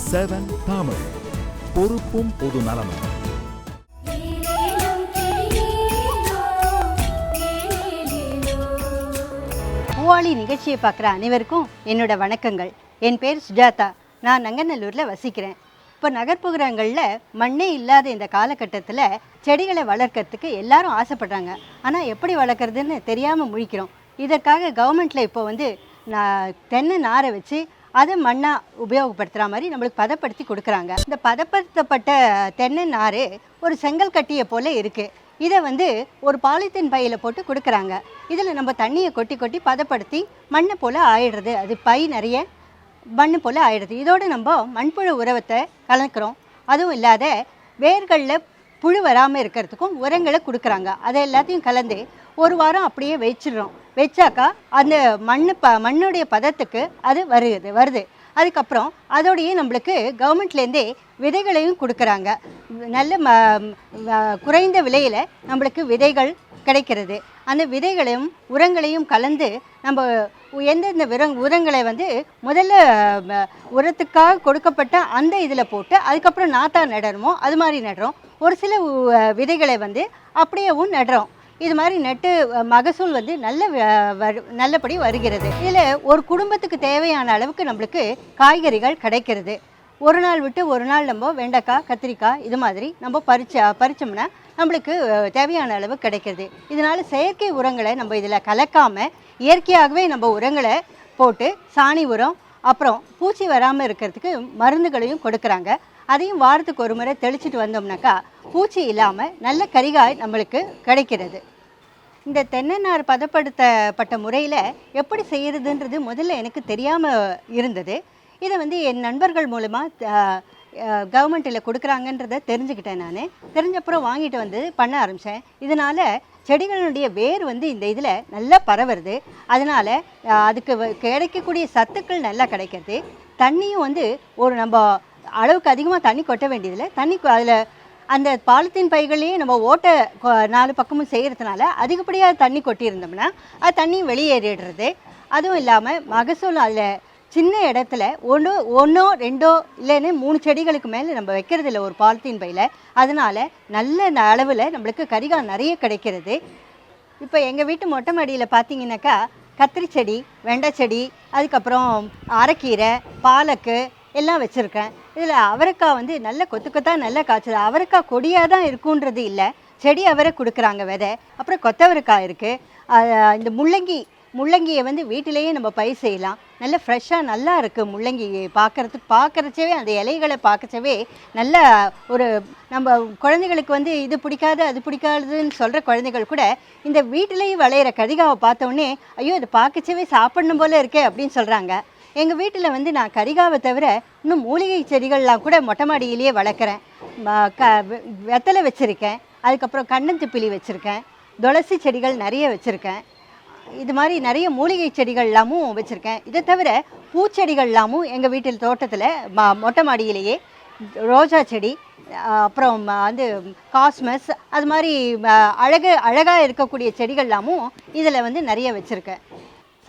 7 தமிழ் பொறுப்பும் பொது நலமும். பூவாளி நிகழ்ச்சியை பார்க்குற அனைவருக்கும் என்னோட வணக்கங்கள். என் பேர் சுஜாதா. நான் நங்கநல்லூரில் வசிக்கிறேன். இப்போ நகர்ப்புறங்களில் மண்ணே இல்லாத இந்த காலகட்டத்தில் செடிகளை வளர்க்கறதுக்கு எல்லாரும் ஆசைப்படுறாங்க. ஆனால் எப்படி வளர்க்குறதுன்னு தெரியாமல் முழிக்கிறோம். இதற்காக கவர்மெண்ட்டில் இப்போ தென்னை நாரை வச்சு அதை மண்ணாக உபயோகப்படுத்துகிற மாதிரி நம்மளுக்கு பதப்படுத்தி கொடுக்குறாங்க. இந்த பதப்படுத்தப்பட்ட தென்னை நார் ஒரு செங்கல் கட்டியை போல் இருக்குது. இதை ஒரு பாலித்தீன் பையில் போட்டு கொடுக்குறாங்க. இதில் நம்ம தண்ணியை கொட்டி கொட்டி பதப்படுத்தி மண்ணை போல் ஆயிடுறது. அது பை நிறைய மண் போல் ஆயிடுது. இதோடு நம்ம மண்புழு உரத்தை கலக்கிறோம். அதுவும் இல்லாத வேர்களில் புழு வராமல் இருக்கிறதுக்கும் உரங்களை கொடுக்குறாங்க. அதை எல்லாத்தையும் கலந்து ஒரு வாரம் அப்படியே வச்சிடுறோம். வச்சாக்கா அந்த மண்ணுடைய பதத்துக்கு அது வருது. அதுக்கப்புறம் அதோடையே நம்மளுக்கு கவர்மெண்ட்லேருந்தே விதைகளையும் கொடுக்குறாங்க. நல்ல குறைந்த விலையில் நம்மளுக்கு விதைகள் கிடைக்கிறது. அந்த விதைகளையும் உரங்களையும் கலந்து நம்ம எந்தெந்த உரங்களை முதல்ல உரத்துக்காக கொடுக்கப்பட்ட அந்த இதில் போட்டு அதுக்கப்புறம் நாத்தா நடணுமோ அது மாதிரி நடுறோம். ஒரு சில விதைகளை அப்படியேவும் நடுறோம். இது மாதிரி நட்டு மகசூல் நல்லபடி வருகிறது. இதில் ஒரு குடும்பத்துக்கு தேவையான அளவுக்கு நம்மளுக்கு காய்கறிகள் கிடைக்கிறது. ஒரு நாள் விட்டு ஒரு நாள் நம்ம வெண்டைக்காய், கத்திரிக்காய் இது மாதிரி நம்ம பறிச்சோம்னா நம்மளுக்கு தேவையான அளவு கிடைக்கிறது. இதனால் செயற்கை உரங்களை நம்ம இதில் கலக்காமல் இயற்கையாகவே நம்ம உரங்களை போட்டு சாணி உரம், அப்புறம் பூச்சி வராமல் இருக்கிறதுக்கு மருந்துகளையும் கொடுக்குறாங்க. அதையும் வாரத்துக்கு ஒரு முறை தெளிச்சிட்டு வந்தோம்னாக்கா பூச்சி இல்லாமல் நல்ல கரிகாய் நம்மளுக்கு கிடைக்கிறது. இந்த தென்னை நார் பதப்படுத்தப்பட்ட முறையில் எப்படி செய்கிறதுன்றது முதல்ல எனக்கு தெரியாமல் இருந்தது. இதை என் நண்பர்கள் மூலமாக கவர்மெண்ட்டில் கொடுக்குறாங்கன்றதை தெரிஞ்சுக்கிட்டேன். நான் தெரிஞ்சப்புறம் வாங்கிட்டு பண்ண ஆரம்பித்தேன். இதனால் செடிகளுடைய வேர் இந்த இதில் நல்லா பரவுறது. அதனால் அதுக்கு கிடைக்கக்கூடிய சத்துக்கள் நல்லா கிடைக்கிறது. தண்ணியும் ஒரு நம்ம அளவுக்கு அதிகமாக தண்ணி கொட்ட வேண்டியதில்லை. அதில் அந்த பாலித்தீன் பைகளையே நம்ம ஓட்டை 4 பக்கமும் செய்கிறதுனால அதிகப்படியாக தண்ணி கொட்டியிருந்தோம்னா அது தண்ணியும் வெளியேறிடுறது. அதுவும் இல்லாமல் மகசூல் அதில் சின்ன இடத்துல ஒன்றோ 2 இல்லைன்னு 3 செடிகளுக்கு மேலே நம்ம வைக்கிறதில்ல ஒரு பாலித்தீன் பையில். அதனால் நல்ல அளவில் நம்மளுக்கு கரிகாய் நிறைய கிடைக்கிறது. இப்போ எங்கள் வீட்டு மொட்டை மாடியில் பார்த்தீங்கன்னாக்கா கத்திரி செடி, வெண்டை செடி, அதுக்கப்புறம் அரைக்கீரை, பாலக்கு எல்லாம் வச்சுருக்கேன். இதில் அவரைக்காய் நல்ல கொத்தா நல்லா காய்ச்சது. அவரைக்காய் கொடியாக தான் இருக்குன்றது இல்லை, செடி அவரை கொடுக்குறாங்க விதை. அப்புறம் கொத்தவரைக்காய் இருக்குது. இந்த முள்ளங்கியை வீட்டிலேயே நம்ம பயிர் செய்யலாம். நல்ல ஃப்ரெஷ்ஷாக நல்லா இருக்குது. முள்ளங்கி பார்க்குறச்சவே அந்த இலைகளை பார்க்கச்சவே நல்ல ஒரு நம்ம குழந்தைகளுக்கு இது பிடிக்காது அது பிடிக்காதுன்னு சொல்கிற குழந்தைகள் கூட இந்த வீட்டிலேயே விளையிற கரிகாவை பார்த்தோன்னே ஐயோ இது பார்க்கச்சவே சாப்பிடணும் போல் இருக்கே அப்படின்னு சொல்கிறாங்க. எங்கள் வீட்டில் நான் கரிகாவை தவிர இன்னும் மூலிகை செடிகள்லாம் கூட மொட்டை மாடியிலேயே வளர்க்குறேன். வெத்தலை வச்சுருக்கேன், அதுக்கப்புறம் கண்ணந்திப்பிலி வச்சுருக்கேன், துளசி செடிகள் நிறைய வச்சுருக்கேன். இது மாதிரி நிறைய மூலிகை செடிகள்லாமும் வச்சுருக்கேன். இதை தவிர பூச்செடிகள்லாமும் எங்கள் வீட்டில் தோட்டத்தில் மொட்டை மாடியிலேயே ரோஜா செடி, அப்புறம் காஸ்மஸ், அது மாதிரி அழகாக இருக்கக்கூடிய செடிகள்லாமும் இதில் நிறைய வச்சுருக்கேன்.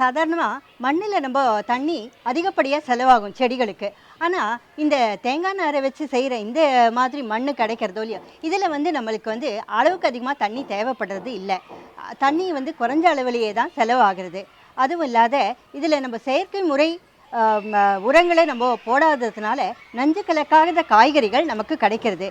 சாதாரணமாக மண்ணில் நம்ம தண்ணி அதிகப்படியாக செலவாகும் செடிகளுக்கு. ஆனால் இந்த தேங்காய் நாரை வச்சு செய்கிற இந்த மாதிரி மண் கிடைக்கிறதோ இல்லையோ இதில் நம்மளுக்கு அளவுக்கு அதிகமாக தண்ணி தேவைப்படுறது இல்லை. தண்ணி குறைஞ்ச அளவிலேயே தான் செலவாகிறது. அதுவும் இல்லாத இதில் நம்ம செயற்கை முறை உரங்களை நம்ம போடாததுனால நஞ்சு கலக்காத காய்கறிகள் நமக்கு கிடைக்கிறது.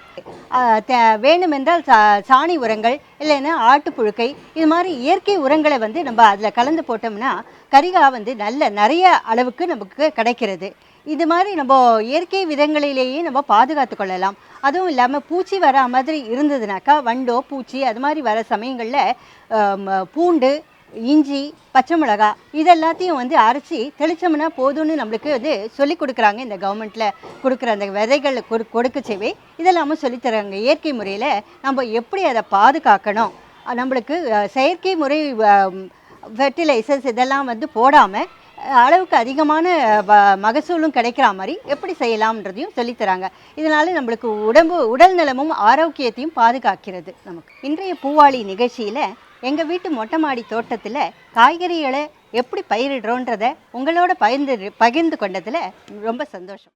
வேணுமென்றால் சாணி உரங்கள் இல்லைன்னா ஆட்டுப்புழுக்கை இது மாதிரி இயற்கை உரங்களை நம்ம அதில் கலந்து போட்டோம்னா கரிகாய் நிறைய அளவுக்கு நமக்கு கிடைக்கிறது. இது மாதிரி நம்ம இயற்கை விதங்களிலேயே நம்ம பாதுகாத்து கொள்ளலாம். அதுவும் இல்லாமல் பூச்சி வர மாதிரி இருந்ததுனாக்கா வண்டோ பூச்சி அது மாதிரி வர சமயங்களில் பூண்டு, இஞ்சி, பச்சை மிளகா இதெல்லாத்தையும் அரைச்சி தெளிச்சோம்னா போதும்னு நம்மளுக்கு சொல்லி கொடுக்குறாங்க. இந்த கவர்மெண்ட்டில் கொடுக்குற அந்த விதைகள் கொடுக்கச்சவே இதெல்லாமும் சொல்லித்தராங்க. இயற்கை முறையில் நம்ம எப்படி அதை பாதுகாக்கணும், நம்மளுக்கு செயற்கை முறை ஃபெர்டிலைசர்ஸ் இதெல்லாம் போடாமல் அளவுக்கு அதிகமான மகசூலும் கிடைக்கிற மாதிரி எப்படி செய்யலாம்ன்றதையும் சொல்லித்தராங்க. இதனால் நம்மளுக்கு உடல் நலமும் ஆரோக்கியத்தையும் பாதுகாக்கிறது. நமக்கு இன்றைய பூவாளி நிகழ்ச்சியில் எங்கள் வீட்டு மொட்டை மாடி தோட்டத்தில் காய்கறிகளை எப்படி பயிரிடுறோன்றதை உங்களோட பகிர்ந்து கொண்டதில் ரொம்ப சந்தோஷம்.